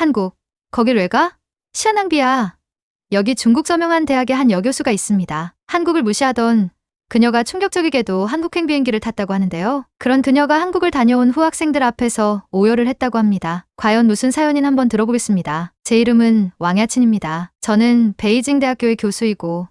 한국. 거길 왜 가? 시간 낭비야. 여기 중국 저명한 대학의 한 여교수가 있습니다. 한국을 무시하던 그녀가 충격적이게도 한국행 비행기를 탔다고 하는데요. 그런 그녀가 한국을 다녀온 후학생들 앞에서 오열을 했다고 합니다. 과연 무슨 사연인 한번 들어보겠습니다. 제 이름은 왕야친입니다. 저는 베이징 대학교의 교수이고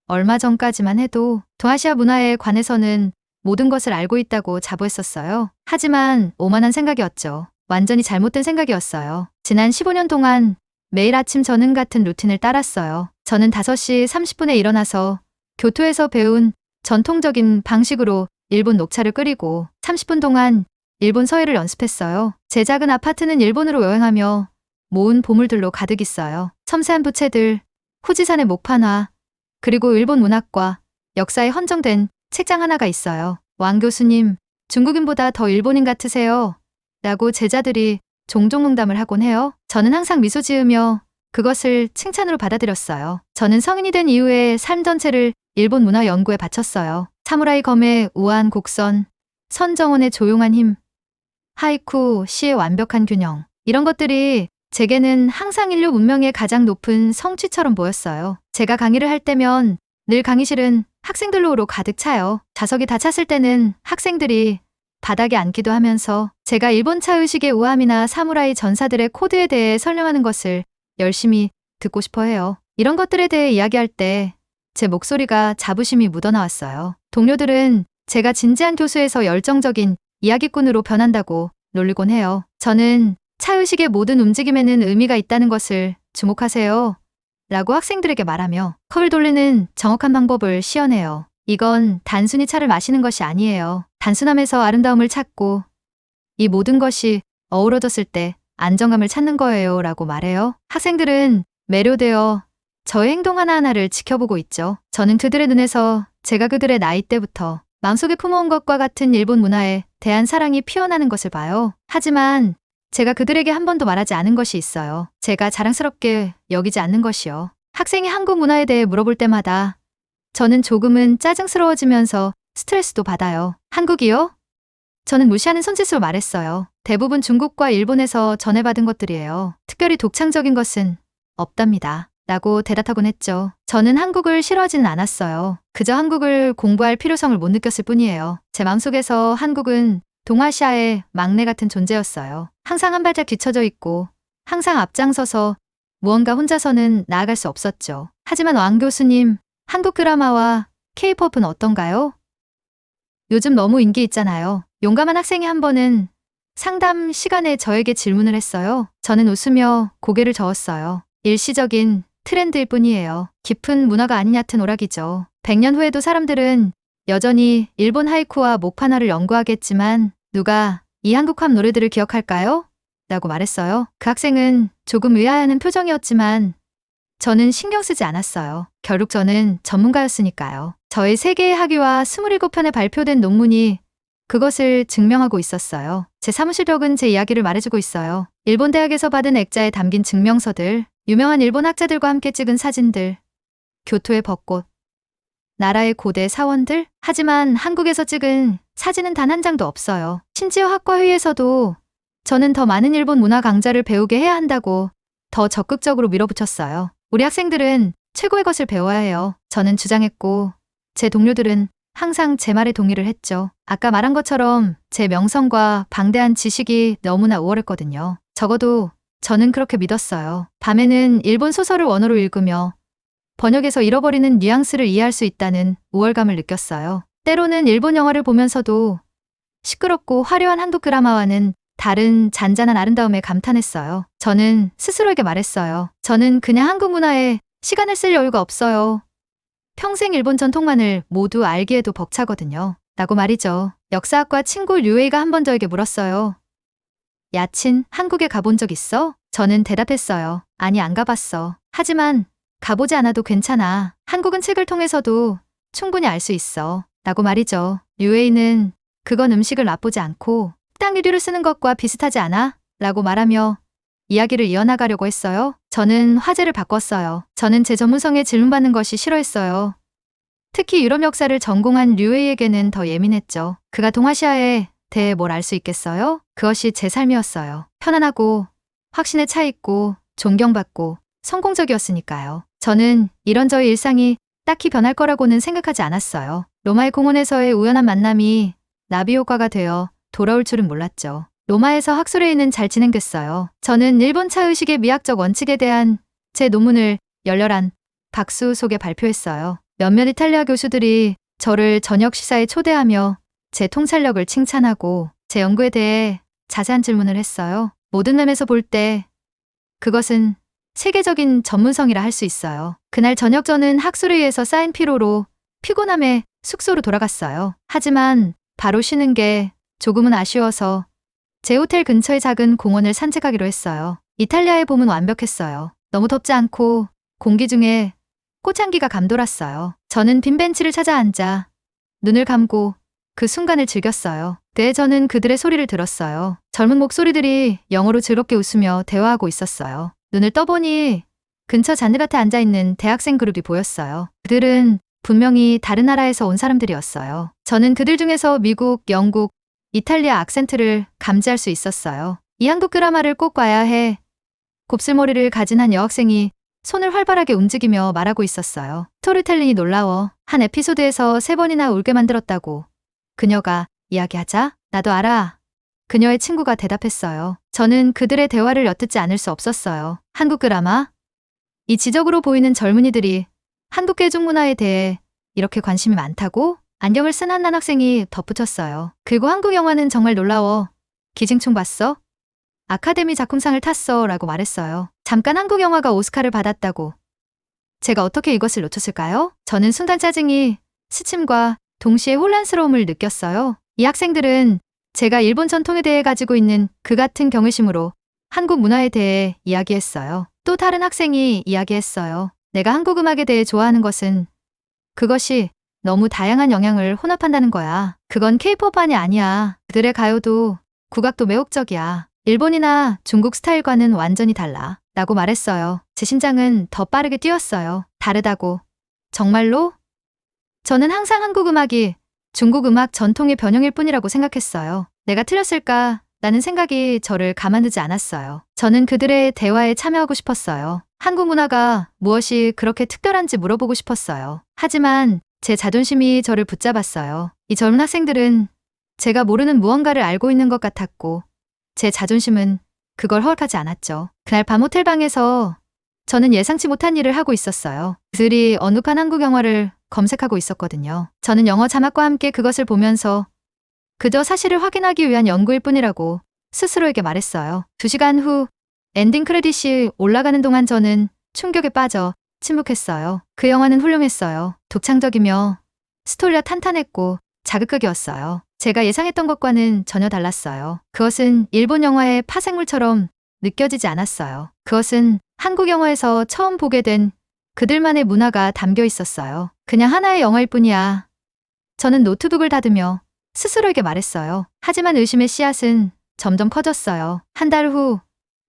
얼마 전까지만 해도 동아시아 문화에 관해서는 모든 것을 알고 있다고 자부했었어요. 하지만 오만한 생각이었죠. 완전히 잘못된 생각이었어요. 지난 15년 동안 매일 아침 저는 같은 루틴을 따랐어요. 저는 5시 30분에 일어나서 교토에서 배운 전통적인 방식으로 일본 녹차를 끓이고 30분 동안 일본 서예를 연습했어요. 제 작은 아파트는 일본으로 여행하며 모은 보물들로 가득 있어요. 섬세한 부채들, 후지산의 목판화, 그리고 일본 문학과 역사에 헌정된 책장 하나가 있어요. 왕 교수님, 중국인보다 더 일본인 같으세요. 라고 제자들이 종종 농담을 하곤 해요. 저는 항상 미소 지으며 그것을 칭찬으로 받아들였어요. 저는 성인이 된 이후에 삶 전체를 일본 문화 연구에 바쳤어요. 사무라이 검의 우아한 곡선, 선정원의 조용한 힘, 하이쿠, 시의 완벽한 균형. 이런 것들이 제게는 항상 인류 문명의 가장 높은 성취처럼 보였어요. 제가 강의를 할 때면 늘 강의실은 학생들로 가득 차요. 좌석이 다 찼을 때는 학생들이 바닥에 앉기도 하면서 제가 일본 차의식의 우아함이나 사무라이 전사들의 코드에 대해 설명하는 것을 열심히 듣고 싶어 해요. 이런 것들에 대해 이야기할 때 제 목소리가 자부심이 묻어나왔어요. 동료들은 제가 진지한 교수에서 열정적인 이야기꾼으로 변한다고 놀리곤 해요. 저는 차의식의 모든 움직임에는 의미가 있다는 것을 주목하세요. 라고 학생들에게 말하며 컵을 돌리는 정확한 방법을 시연해요. 이건 단순히 차를 마시는 것이 아니에요. 단순함에서 아름다움을 찾고 이 모든 것이 어우러졌을 때 안정감을 찾는 거예요. 라고 말해요. 학생들은 매료되어 저의 행동 하나하나를 지켜보고 있죠. 저는 그들의 눈에서 제가 그들의 나이 때부터 마음속에 품어온 것과 같은 일본 문화에 대한 사랑이 피어나는 것을 봐요. 하지만 제가 그들에게 한 번도 말하지 않은 것이 있어요. 제가 자랑스럽게 여기지 않는 것이요. 학생이 한국 문화에 대해 물어볼 때마다 저는 조금은 짜증스러워지면서 스트레스도 받아요. 한국이요? 저는 무시하는 손짓으로 말했어요. 대부분 중국과 일본에서 전해받은 것들이에요. 특별히 독창적인 것은 없답니다. 라고 대답하곤 했죠. 저는 한국을 싫어하지는 않았어요. 그저 한국을 공부할 필요성을 못 느꼈을 뿐이에요. 제 마음속에서 한국은 동아시아의 막내 같은 존재였어요. 항상 한 발짝 뒤처져 있고 항상 앞장서서 무언가 혼자서는 나아갈 수 없었죠. 하지만 왕 교수님, 한국 드라마와 K-팝은 어떤가요? 요즘 너무 인기 있잖아요. 용감한 학생이 한 번은 상담 시간에 저에게 질문을 했어요. 저는 웃으며 고개를 저었어요. 일시적인 트렌드일 뿐이에요. 깊은 문화가 아닌 얕은 오락이죠. 100년 후에도 사람들은 여전히 일본 하이쿠와 목판화를 연구하겠지만 누가 이 한국팝 노래들을 기억할까요? 라고 말했어요. 그 학생은 조금 의아해하는 표정이었지만 저는 신경 쓰지 않았어요. 결국 저는 전문가였으니까요. 저의 3개의 학위와 27편에 발표된 논문이 그것을 증명하고 있었어요. 제 사무실력은 제 이야기를 말해주고 있어요. 일본 대학에서 받은 액자에 담긴 증명서들, 유명한 일본 학자들과 함께 찍은 사진들, 교토의 벚꽃, 나라의 고대 사원들? 하지만 한국에서 찍은 사진은 단 한 장도 없어요. 심지어 학과 회의에서도 저는 더 많은 일본 문화 강좌를 배우게 해야 한다고 더 적극적으로 밀어붙였어요. 우리 학생들은 최고의 것을 배워야 해요. 저는 주장했고 제 동료들은 항상 제 말에 동의를 했죠. 아까 말한 것처럼 제 명성과 방대한 지식이 너무나 우월했거든요. 적어도 저는 그렇게 믿었어요. 밤에는 일본 소설을 원어로 읽으며 번역에서 잃어버리는 뉘앙스를 이해할 수 있다는 우월감을 느꼈어요. 때로는 일본 영화를 보면서도 시끄럽고 화려한 한국 드라마와는 다른 잔잔한 아름다움에 감탄했어요. 저는 스스로에게 말했어요. 저는 그냥 한국 문화에 시간을 쓸 여유가 없어요. 평생 일본 전통만을 모두 알기에도 벅차거든요. 라고 말이죠. 역사학과 친구 류에이가 한 번 저에게 물었어요. 야친, 한국에 가본 적 있어? 저는 대답했어요. 아니, 안 가봤어. 하지만 가보지 않아도 괜찮아. 한국은 책을 통해서도 충분히 알 수 있어. 라고 말이죠. 류에이는 그건 음식을 맛보지 않고 식당 리뷰를 쓰는 것과 비슷하지 않아? 라고 말하며 이야기를 이어나가려고 했어요. 저는 화제를 바꿨어요. 저는 제 전문성에 질문받는 것이 싫어했어요. 특히 유럽 역사를 전공한 류에이에게는 더 예민했죠. 그가 동아시아에 대해 뭘 알 수 있겠어요? 그것이 제 삶이었어요. 편안하고 확신에 차 있고 존경받고 성공적이었으니까요. 저는 이런 저의 일상이 딱히 변할 거라고는 생각하지 않았어요. 로마의 공원에서의 우연한 만남이 나비 효과가 되어 돌아올 줄은 몰랐죠. 로마에서 학술회의는 잘 진행됐어요. 저는 일본 차의식의 미학적 원칙에 대한 제 논문을 열렬한 박수 속에 발표했어요. 몇몇 이탈리아 교수들이 저를 저녁 식사에 초대하며 제 통찰력을 칭찬하고 제 연구에 대해 자세한 질문을 했어요. 모든 면에서 볼 때 그것은 세계적인 전문성이라 할 수 있어요. 그날 저녁 저는 학술회의에서 쌓인 피로로 피곤함에 숙소로 돌아갔어요. 하지만 바로 쉬는 게 조금은 아쉬워서 제 호텔 근처의 작은 공원을 산책하기로 했어요. 이탈리아의 봄은 완벽했어요. 너무 덥지 않고 공기 중에 꽃향기가 감돌았어요. 저는 빈 벤치를 찾아 앉아 눈을 감고 그 순간을 즐겼어요. 그때 저는 그들의 소리를 들었어요. 젊은 목소리들이 영어로 즐겁게 웃으며 대화하고 있었어요. 눈을 떠보니 근처 잔디밭에 앉아있는 대학생 그룹이 보였어요. 그들은 분명히 다른 나라에서 온 사람들이었어요. 저는 그들 중에서 미국, 영국, 이탈리아 악센트를 감지할 수 있었어요. 이 한국 드라마를 꼭 봐야 해. 곱슬머리를 가진 한 여학생이 손을 활발하게 움직이며 말하고 있었어요. 스토리텔링이 놀라워. 한 에피소드에서 3번이나 울게 만들었다고. 그녀가 이야기하자 나도 알아. 그녀의 친구가 대답했어요. 저는 그들의 대화를 엿듣지 않을 수 없었어요. 한국 드라마? 이 지적으로 보이는 젊은이들이 한국 대중문화에 대해 이렇게 관심이 많다고? 안경을 쓴 한 남학생이 덧붙였어요. 그리고 한국 영화는 정말 놀라워. 기생충 봤어? 아카데미 작품상을 탔어 라고 말했어요. 잠깐 한국 영화가 오스카를 받았다고. 제가 어떻게 이것을 놓쳤을까요? 저는 순간 짜증이 스침과 동시에 혼란스러움을 느꼈어요. 이 학생들은 제가 일본 전통에 대해 가지고 있는 그 같은 경외심으로 한국 문화에 대해 이야기했어요. 또 다른 학생이 이야기했어요. 내가 한국 음악에 대해 좋아하는 것은 그것이 너무 다양한 영향을 혼합한다는 거야. 그건 K-팝만이 아니야. 그들의 가요도 국악도 매혹적이야. 일본이나 중국 스타일과는 완전히 달라. 라고 말했어요. 제 심장은 더 빠르게 뛰었어요. 다르다고. 정말로? 저는 항상 한국 음악이 중국 음악 전통의 변형일 뿐이라고 생각했어요. 내가 틀렸을까? 라는 생각이 저를 가만두지 않았어요. 저는 그들의 대화에 참여하고 싶었어요. 한국 문화가 무엇이 그렇게 특별한지 물어보고 싶었어요. 하지만 제 자존심이 저를 붙잡았어요. 이 젊은 학생들은 제가 모르는 무언가를 알고 있는 것 같았고 제 자존심은 그걸 허락하지 않았죠. 그날 밤 호텔방에서 저는 예상치 못한 일을 하고 있었어요. 그들이 어눌한 한국 영화를 검색하고 있었거든요. 저는 영어 자막과 함께 그것을 보면서 그저 사실을 확인하기 위한 연구일 뿐이라고 스스로에게 말했어요. 2시간 후 엔딩 크레딧이 올라가는 동안 저는 충격에 빠져 침묵했어요. 그 영화는 훌륭했어요. 독창적이며 스토리가 탄탄했고 자극적이었어요. 제가 예상했던 것과는 전혀 달랐어요. 그것은 일본 영화의 파생물처럼 느껴지지 않았어요. 그것은 한국 영화에서 처음 보게 된 그들만의 문화가 담겨 있었어요. 그냥 하나의 영화일 뿐이야. 저는 노트북을 닫으며 스스로에게 말했어요. 하지만 의심의 씨앗은 점점 커졌어요. 한 달 후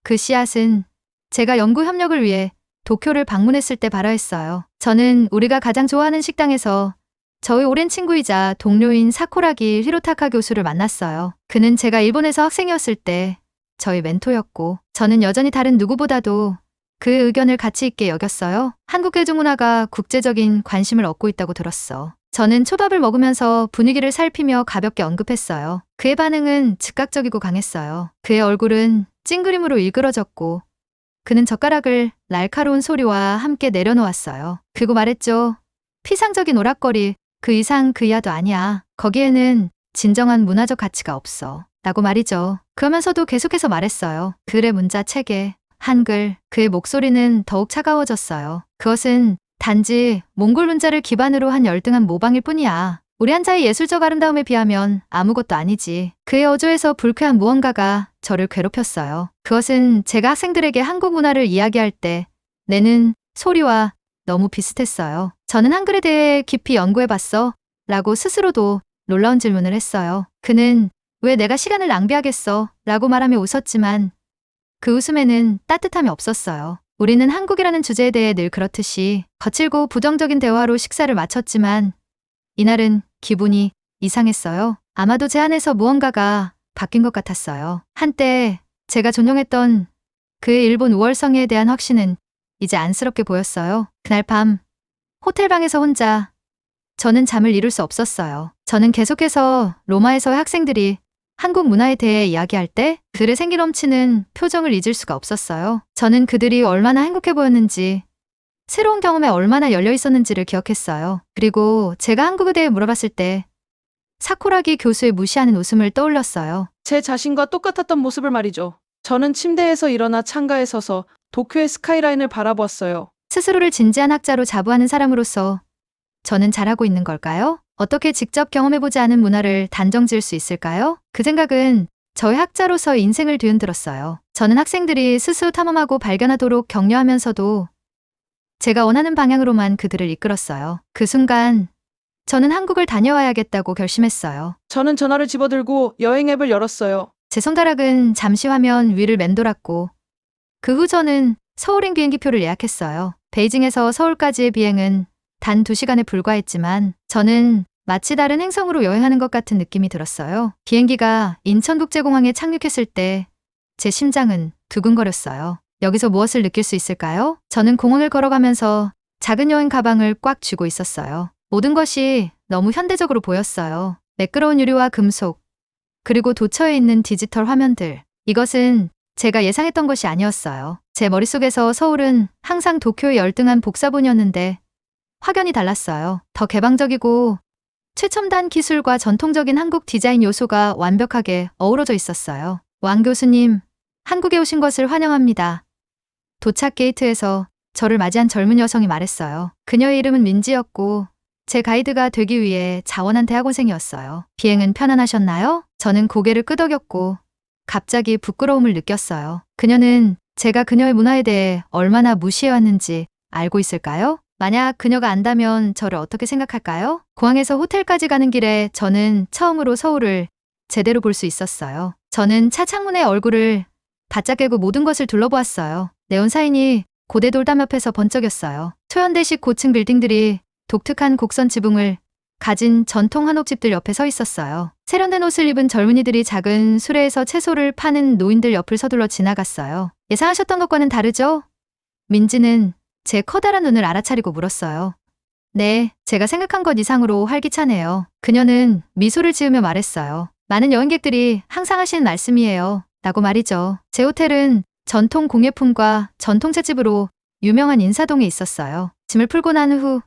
그 씨앗은 제가 연구 협력을 위해 도쿄를 방문했을 때 발화했어요. 저는 우리가 가장 좋아하는 식당에서 저의 오랜 친구이자 동료인 사쿠라기 히로타카 교수를 만났어요. 그는 제가 일본에서 학생이었을 때 저의 멘토였고 저는 여전히 다른 누구보다도 그 의견을 가치 있게 여겼어요. 한국 대중문화가 국제적인 관심을 얻고 있다고 들었어. 저는 초밥을 먹으면서 분위기를 살피며 가볍게 언급했어요. 그의 반응은 즉각적이고 강했어요. 그의 얼굴은 찡그림으로 일그러졌고 그는 젓가락을 날카로운 소리와 함께 내려놓았어요. 그리고 말했죠. 피상적인 오락거리, 그 이상 그 이하도 아니야. 거기에는 진정한 문화적 가치가 없어. 라고 말이죠. 그러면서도 계속해서 말했어요. 글의 문자 체계, 한글, 그의 목소리는 더욱 차가워졌어요. 그것은 단지 몽골 문자를 기반으로 한 열등한 모방일 뿐이야. 우리 한자의 예술적 아름다움에 비하면 아무것도 아니지. 그의 어조에서 불쾌한 무언가가 저를 괴롭혔어요. 그것은 제가 학생들에게 한국 문화를 이야기할 때 내는 소리와 너무 비슷했어요. 저는 한글에 대해 깊이 연구해봤어? 라고 스스로도 놀라운 질문을 했어요. 그는 왜 내가 시간을 낭비하겠어? 라고 말하며 웃었지만 그 웃음에는 따뜻함이 없었어요. 우리는 한국이라는 주제에 대해 늘 그렇듯이 거칠고 부정적인 대화로 식사를 마쳤지만 이날은 기분이 이상했어요. 아마도 제 안에서 무언가가 바뀐 것 같았어요. 한때 제가 존경했던 그의 일본 우월성에 대한 확신은 이제 안쓰럽게 보였어요. 그날 밤 호텔방에서 혼자 저는 잠을 이룰 수 없었어요. 저는 계속해서 로마에서의 학생들이 한국 문화에 대해 이야기할 때 그들의 생기 넘치는 표정을 잊을 수가 없었어요. 저는 그들이 얼마나 행복해 보였는지, 새로운 경험에 얼마나 열려 있었는지를 기억했어요. 그리고 제가 한국에 대해 물어봤을 때 사쿠라기 교수의 무시하는 웃음을 떠올렸어요. 제 자신과 똑같았던 모습을 말이죠. 저는 침대에서 일어나 창가에 서서 도쿄의 스카이라인을 바라보았어요. 스스로를 진지한 학자로 자부하는 사람으로서 저는 잘하고 있는 걸까요? 어떻게 직접 경험해보지 않은 문화를 단정 지을 수 있을까요? 그 생각은 저의 학자로서의 인생을 뒤흔들었어요. 저는 학생들이 스스로 탐험하고 발견하도록 격려하면서도 제가 원하는 방향으로만 그들을 이끌었어요. 그 순간 저는 한국을 다녀와야겠다고 결심했어요. 저는 전화를 집어들고 여행 앱을 열었어요. 제 손가락은 잠시 화면 위를 맴돌았고 그 후 저는 서울행 비행기표를 예약했어요. 베이징에서 서울까지의 비행은 단 2시간에 불과했지만 저는 마치 다른 행성으로 여행하는 것 같은 느낌이 들었어요. 비행기가 인천국제공항에 착륙했을 때 제 심장은 두근거렸어요. 여기서 무엇을 느낄 수 있을까요? 저는 공항을 걸어가면서 작은 여행 가방을 꽉 쥐고 있었어요. 모든 것이 너무 현대적으로 보였어요. 매끄러운 유리와 금속, 그리고 도처에 있는 디지털 화면들. 이것은 제가 예상했던 것이 아니었어요. 제 머릿속에서 서울은 항상 도쿄의 열등한 복사본이었는데 확연히 달랐어요. 더 개방적이고 최첨단 기술과 전통적인 한국 디자인 요소가 완벽하게 어우러져 있었어요. 왕 교수님, 한국에 오신 것을 환영합니다. 도착 게이트에서 저를 맞이한 젊은 여성이 말했어요. 그녀의 이름은 민지였고 제 가이드가 되기 위해 자원한 대학원생이었어요. 비행은 편안하셨나요? 저는 고개를 끄덕였고 갑자기 부끄러움을 느꼈어요. 그녀는 제가 그녀의 문화에 대해 얼마나 무시해왔는지 알고 있을까요? 만약 그녀가 안다면 저를 어떻게 생각할까요? 공항에서 호텔까지 가는 길에 저는 처음으로 서울을 제대로 볼 수 있었어요. 저는 차 창문에 얼굴을 바짝 깨고 모든 것을 둘러보았어요. 네온사인이 고대 돌담 옆에서 번쩍였어요. 초현대식 고층 빌딩들이 독특한 곡선 지붕을 가진 전통 한옥집들 옆에 서 있었어요. 세련된 옷을 입은 젊은이들이 작은 수레에서 채소를 파는 노인들 옆을 서둘러 지나갔어요. 예상하셨던 것과는 다르죠? 민지는 제 커다란 눈을 알아차리고 물었어요. 네, 제가 생각한 것 이상으로 활기차네요. 그녀는 미소를 지으며 말했어요. 많은 여행객들이 항상 하시는 말씀이에요. 라고 말이죠. 제 호텔은 전통 공예품과 전통 찻집으로 유명한 인사동에 있었어요. 짐을 풀고 난 후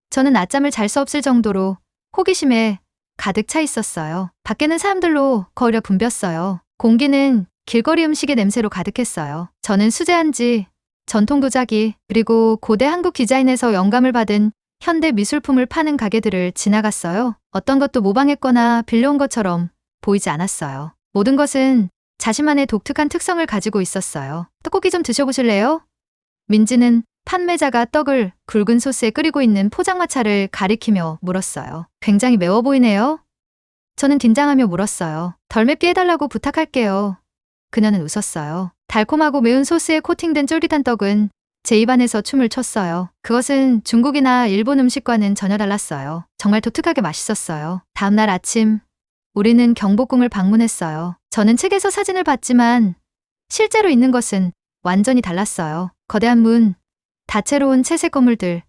저는 낮잠을 잘 수 없을 정도로 호기심에 가득 차 있었어요. 밖에는 사람들로 거리려 붐볐어요. 공기는 길거리 음식의 냄새로 가득했어요. 저는 수제한지, 전통 도자기, 그리고 고대 한국 디자인에서 영감을 받은 현대 미술품을 파는 가게들을 지나갔어요. 어떤 것도 모방했거나 빌려온 것처럼 보이지 않았어요. 모든 것은 자신만의 독특한 특성을 가지고 있었어요. 떡볶이 좀 드셔보실래요? 민지는 판매자가 떡을 굵은 소스에 끓이고 있는 포장마차를 가리키며 물었어요. 굉장히 매워 보이네요. 저는 긴장하며 물었어요. 덜 맵게 해달라고 부탁할게요. 그녀는 웃었어요. 달콤하고 매운 소스에 코팅된 쫄깃한 떡은 제 입안에서 춤을 췄어요. 그것은 중국이나 일본 음식과는 전혀 달랐어요. 정말 독특하게 맛있었어요. 다음 날 아침 우리는 경복궁을 방문했어요. 저는 책에서 사진을 봤지만 실제로 있는 것은 완전히 달랐어요. 거대한 문, 다채로운 채색 건물들,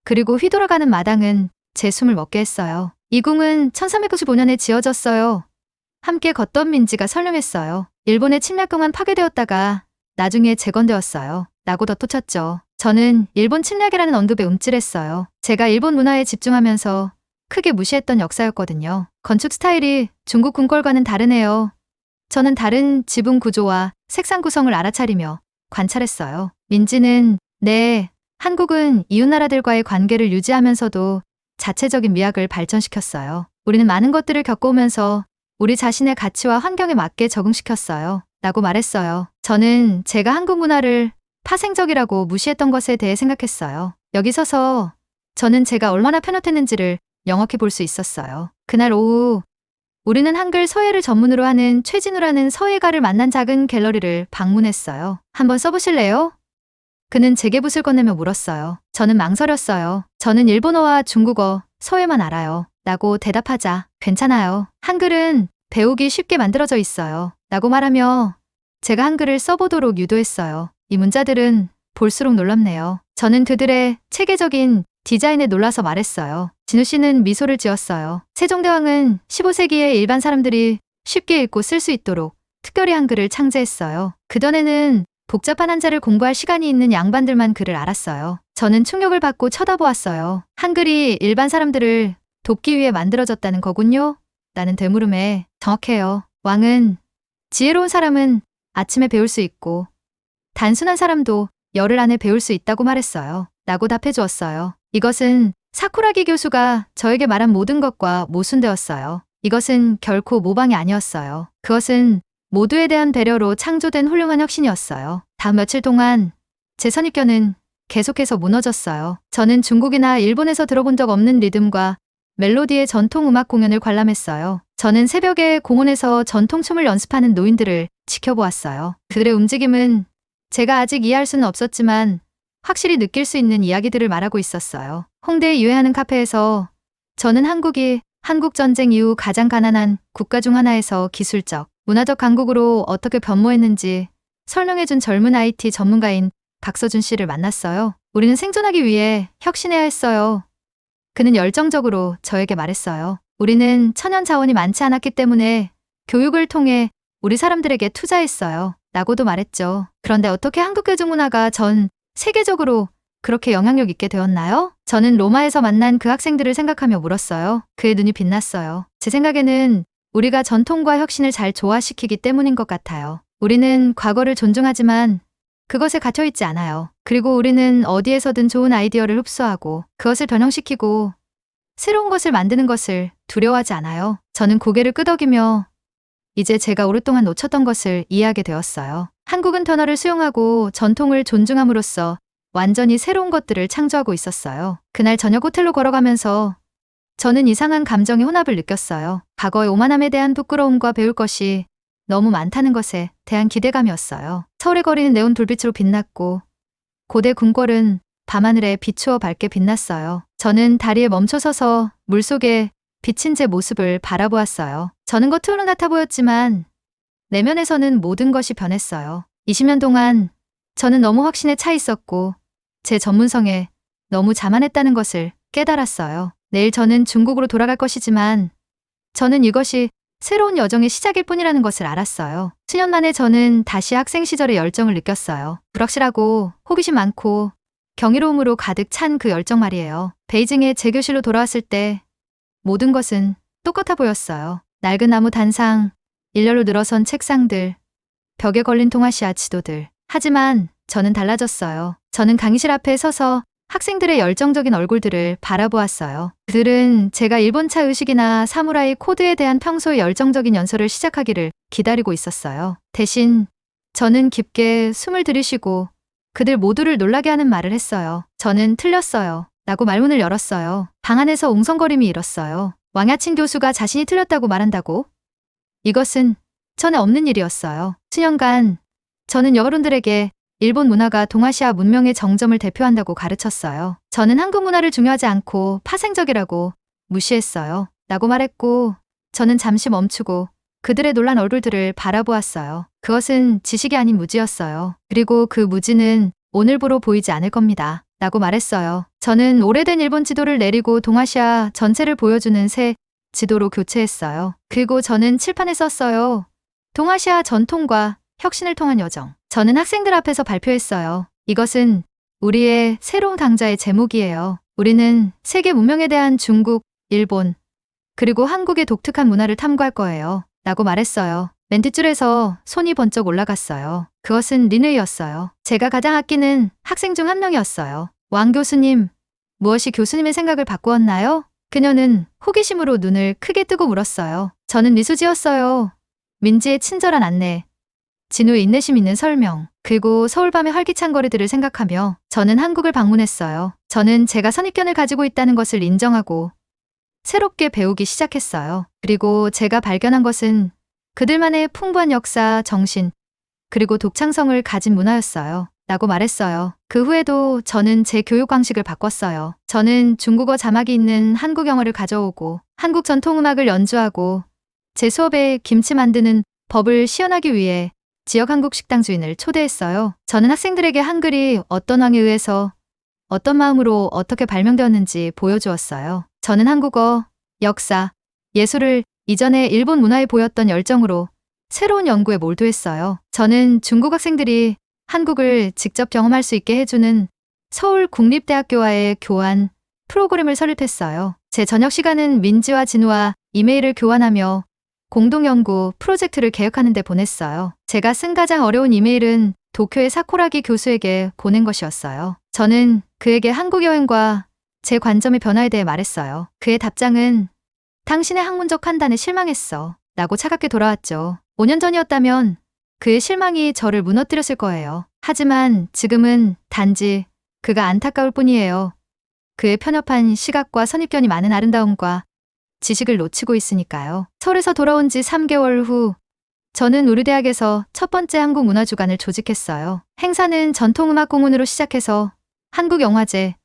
그리고 휘돌아가는 마당은 제 숨을 먹게 했어요. 이 궁은 1395년에 지어졌어요. 함께 걷던 민지가 설명했어요. 일본의 침략 동안 파괴되었다가 나중에 재건되었어요. 라고 덧붙였죠. 저는 일본 침략이라는 언급에 움찔했어요. 제가 일본 문화에 집중하면서 크게 무시했던 역사였거든요. 건축 스타일이 중국 궁궐과는 다르네요. 저는 다른 지붕 구조와 색상 구성을 알아차리며 관찰했어요. 민지는 네, 한국은 이웃나라들과의 관계를 유지하면서도 자체적인 미학을 발전시켰어요. 우리는 많은 것들을 겪어오면서 우리 자신의 가치와 환경에 맞게 적응시켰어요. 라고 말했어요. 저는 제가 한국 문화를 파생적이라고 무시했던 것에 대해 생각했어요. 여기 서서 저는 제가 얼마나 편협했는지를 명확히 볼 수 있었어요. 그날 오후 우리는 한글 서예를 전문으로 하는 최진우라는 서예가를 만난 작은 갤러리를 방문했어요. 한번 써보실래요? 그는 제게 붓을 건네며 물었어요. 저는 망설였어요. 저는 일본어와 중국어, 서예만 알아요. 라고 대답하자 괜찮아요. 한글은 배우기 쉽게 만들어져 있어요. 라고 말하며 제가 한글을 써보도록 유도했어요. 이 문자들은 볼수록 놀랍네요. 저는 그들의 체계적인 디자인에 놀라서 말했어요. 진우 씨는 미소를 지었어요. 세종대왕은 15세기에 일반 사람들이 쉽게 읽고 쓸 수 있도록 특별히 한글을 창제했어요. 그전에는 복잡한 한자를 공부할 시간이 있는 양반들만 글을 알았어요. 저는 충격을 받고 쳐다보았어요. 한글이 일반 사람들을 돕기 위해 만들어졌다는 거군요. 라는 되물음에 정확해요. 왕은 지혜로운 사람은 아침에 배울 수 있고 단순한 사람도 열흘 안에 배울 수 있다고 말했어요. 라고 답해 주었어요. 이것은 사쿠라기 교수가 저에게 말한 모든 것과 모순되었어요. 이것은 결코 모방이 아니었어요. 그것은 모두에 대한 배려로 창조된 훌륭한 혁신이었어요. 다음 며칠 동안 제 선입견은 계속해서 무너졌어요. 저는 중국이나 일본에서 들어본 적 없는 리듬과 멜로디의 전통 음악 공연을 관람했어요. 저는 새벽에 공원에서 전통춤을 연습하는 노인들을 지켜보았어요. 그들의 움직임은 제가 아직 이해할 수는 없었지만 확실히 느낄 수 있는 이야기들을 말하고 있었어요. 홍대에 유행하는 카페에서 저는 한국이 한국전쟁 이후 가장 가난한 국가 중 하나에서 기술적, 문화적 강국으로 어떻게 변모했는지 설명해준 젊은 IT 전문가인 박서준 씨를 만났어요. 우리는 생존하기 위해 혁신해야 했어요. 그는 열정적으로 저에게 말했어요. 우리는 천연 자원이 많지 않았기 때문에 교육을 통해 우리 사람들에게 투자했어요. 라고도 말했죠. 그런데 어떻게 한국 대중문화가 전 세계적으로 그렇게 영향력 있게 되었나요? 저는 로마에서 만난 그 학생들을 생각하며 물었어요. 그의 눈이 빛났어요. 제 생각에는 우리가 전통과 혁신을 잘 조화시키기 때문인 것 같아요. 우리는 과거를 존중하지만 그것에 갇혀있지 않아요. 그리고 우리는 어디에서든 좋은 아이디어를 흡수하고 그것을 변형시키고 새로운 것을 만드는 것을 두려워하지 않아요. 저는 고개를 끄덕이며 이제 제가 오랫동안 놓쳤던 것을 이해하게 되었어요. 한국은 변화를 수용하고 전통을 존중함으로써 완전히 새로운 것들을 창조하고 있었어요. 그날 저녁 호텔로 걸어가면서 저는 이상한 감정의 혼합을 느꼈어요. 과거의 오만함에 대한 부끄러움과 배울 것이 너무 많다는 것에 대한 기대감이었어요. 서울의 거리는 네온 불빛으로 빛났고 고대 궁궐은 밤하늘에 비추어 밝게 빛났어요. 저는 다리에 멈춰서서 물속에 비친 제 모습을 바라보았어요. 저는 겉으로는 같아 보였지만 내면에서는 모든 것이 변했어요. 20년 동안 저는 너무 확신에 차 있었고 제 전문성에 너무 자만했다는 것을 깨달았어요. 내일 저는 중국으로 돌아갈 것이지만 저는 이것이 새로운 여정의 시작일 뿐이라는 것을 알았어요. 수년 만에 저는 다시 학생 시절의 열정을 느꼈어요. 불확실하고 호기심 많고 경이로움으로 가득 찬 그 열정 말이에요. 베이징에 제 교실로 돌아왔을 때 모든 것은 똑같아 보였어요. 낡은 나무 단상, 일렬로 늘어선 책상들, 벽에 걸린 동아시아 지도들. 하지만 저는 달라졌어요. 저는 강의실 앞에 서서 학생들의 열정적인 얼굴들을 바라보았어요. 그들은 제가 일본차 의식이나 사무라이 코드에 대한 평소의 열정적인 연설을 시작하기를 기다리고 있었어요. 대신 저는 깊게 숨을 들이쉬고 그들 모두를 놀라게 하는 말을 했어요. 저는 틀렸어요. 라고 말문을 열었어요. 방 안에서 옹성거림이 일었어요. 왕야친 교수가 자신이 틀렸다고 말한다고? 이것은 전에 없는 일이었어요. 수년간 저는 여러분들에게 일본 문화가 동아시아 문명의 정점을 대표한다고 가르쳤어요. 저는 한국 문화를 중요하지 않고 파생적이라고 무시했어요. 라고 말했고 저는 잠시 멈추고 그들의 놀란 얼굴들을 바라보았어요. 그것은 지식이 아닌 무지였어요. 그리고 그 무지는 오늘부로 보이지 않을 겁니다. 라고 말했어요. 저는 오래된 일본 지도를 내리고 동아시아 전체를 보여주는 새 지도로 교체했어요. 그리고 저는 칠판에 썼어요. 동아시아 전통과 혁신을 통한 여정. 저는 학생들 앞에서 발표했어요. 이것은 우리의 새로운 강자의 제목이에요. 우리는 세계 문명에 대한 중국, 일본, 그리고 한국의 독특한 문화를 탐구할 거예요. 라고 말했어요. 맨 뒷줄에서 손이 번쩍 올라갔어요. 그것은 린웨이였어요. 제가 가장 아끼는 학생 중 한 명이었어요. 왕 교수님, 무엇이 교수님의 생각을 바꾸었나요? 그녀는 호기심으로 눈을 크게 뜨고 물었어요. 저는 미소 지었어요. 민지의 친절한 안내, 진우의 인내심 있는 설명, 그리고 서울 밤의 활기찬 거리들을 생각하며 저는 한국을 방문했어요. 저는 제가 선입견을 가지고 있다는 것을 인정하고 새롭게 배우기 시작했어요. 그리고 제가 발견한 것은 그들만의 풍부한 역사, 정신, 그리고 독창성을 가진 문화였어요. 라고 말했어요. 그 후에도 저는 제 교육 방식을 바꿨어요. 저는 중국어 자막이 있는 한국 영어를 가져오고 한국 전통음악을 연주하고 제 수업에 김치 만드는 법을 시연하기 위해 지역 한국 식당 주인을 초대했어요. 저는 학생들에게 한글이 어떤 왕에 의해서 어떤 마음으로 어떻게 발명되었는지 보여주었어요. 저는 한국어, 역사, 예술을 이전에 일본 문화에 보였던 열정으로 새로운 연구에 몰두했어요. 저는 중국 학생들이 한국을 직접 경험할 수 있게 해주는 서울국립대학교와의 교환 프로그램을 설립했어요. 제 저녁 시간은 민지와 진우와 이메일을 교환하며 공동연구 프로젝트를 계획하는 데 보냈어요. 제가 쓴 가장 어려운 이메일은 도쿄의 사쿠라기 교수에게 보낸 것이었어요. 저는 그에게 한국 여행과 제 관점의 변화에 대해 말했어요. 그의 답장은 당신의 학문적 판단에 실망했어. 라고 차갑게 돌아왔죠. 5년 전이었다면 그의 실망이 저를 무너뜨렸을 거예요. 하지만 지금은 단지 그가 안타까울 뿐이에요. 그의 편협한 시각과 선입견이 많은 아름다움과 지식을 놓치고 있으니까요. 서울에서 돌아온 지 3개월 후 저는 우리 대학에서 첫 번째 한국문화주간을 조직했어요. 행사는 전통음악 공연으로 시작해서 한국영화제,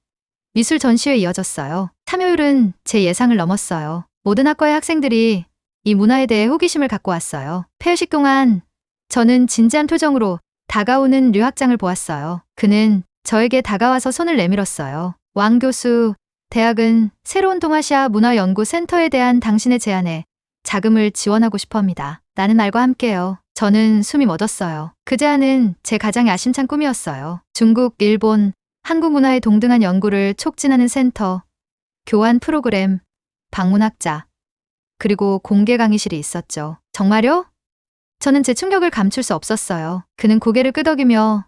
미술 전시회에 이어졌어요. 참여율은 제 예상을 넘었어요. 모든 학과의 학생들이 이 문화에 대해 호기심을 갖고 왔어요. 폐회식 동안 저는 진지한 표정으로 다가오는 류학장을 보았어요. 그는 저에게 다가와서 손을 내밀었어요. 왕 교수, 대학은 새로운 동아시아 문화연구센터에 대한 당신의 제안에 자금을 지원하고 싶어 합니다. 나는 말과 함께요. 저는 숨이 멎었어요. 그 제안은 제 가장 야심찬 꿈이었어요. 중국, 일본, 한국 문화의 동등한 연구를 촉진하는 센터, 교환 프로그램, 방문학자, 그리고 공개 강의실이 있었죠. 정말요? 저는 제 충격을 감출 수 없었어요. 그는 고개를 끄덕이며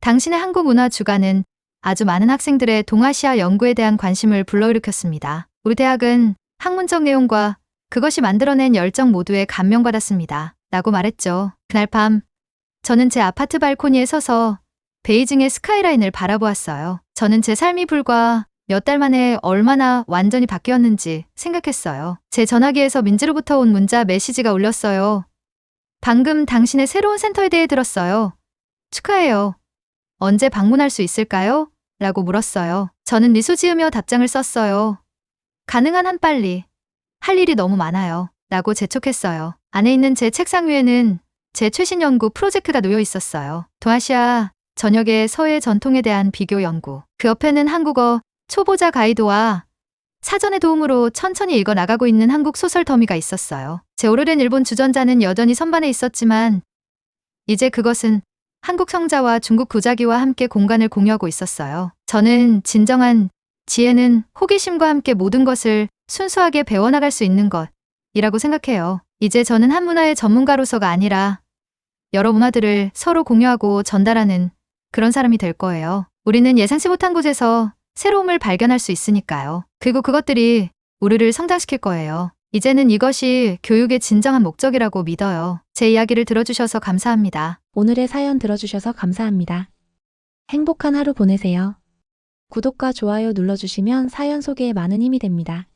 당신의 한국 문화 주간은 아주 많은 학생들의 동아시아 연구에 대한 관심을 불러일으켰습니다. 우리 대학은 학문적 내용과 그것이 만들어낸 열정 모두에 감명받았습니다. 라고 말했죠. 그날 밤 저는 제 아파트 발코니에 서서 베이징의 스카이라인을 바라보았어요. 저는 제 삶이 불과 몇 달 만에 얼마나 완전히 바뀌었는지 생각했어요. 제 전화기에서 민지로부터 온 문자 메시지가 울렸어요. 방금 당신의 새로운 센터에 대해 들었어요. 축하해요. 언제 방문할 수 있을까요? 라고 물었어요. 저는 미소 지으며 답장을 썼어요. 가능한 한 빨리. 할 일이 너무 많아요. 라고 재촉했어요. 안에 있는 제 책상 위에는 제 최신 연구 프로젝트가 놓여 있었어요. 동아시아 전역의 서예 전통에 대한 비교 연구. 그 옆에는 한국어 초보자 가이드와 사전의 도움으로 천천히 읽어 나가고 있는 한국 소설 더미가 있었어요. 제 오래된 일본 주전자는 여전히 선반에 있었지만 이제 그것은 한국 성자와 중국 도자기와 함께 공간을 공유하고 있었어요. 저는 진정한 지혜는 호기심과 함께 모든 것을 순수하게 배워나갈 수 있는 것이라고 생각해요. 이제 저는 한 문화의 전문가로서가 아니라 여러 문화들을 서로 공유하고 전달하는 그런 사람이 될 거예요. 우리는 예상치 못한 곳에서 새로움을 발견할 수 있으니까요. 그리고 그것들이 우리를 성장시킬 거예요. 이제는 이것이 교육의 진정한 목적이라고 믿어요. 제 이야기를 들어주셔서 감사합니다. 오늘의 사연 들어주셔서 감사합니다. 행복한 하루 보내세요. 구독과 좋아요 눌러주시면 사연 소개에 많은 힘이 됩니다.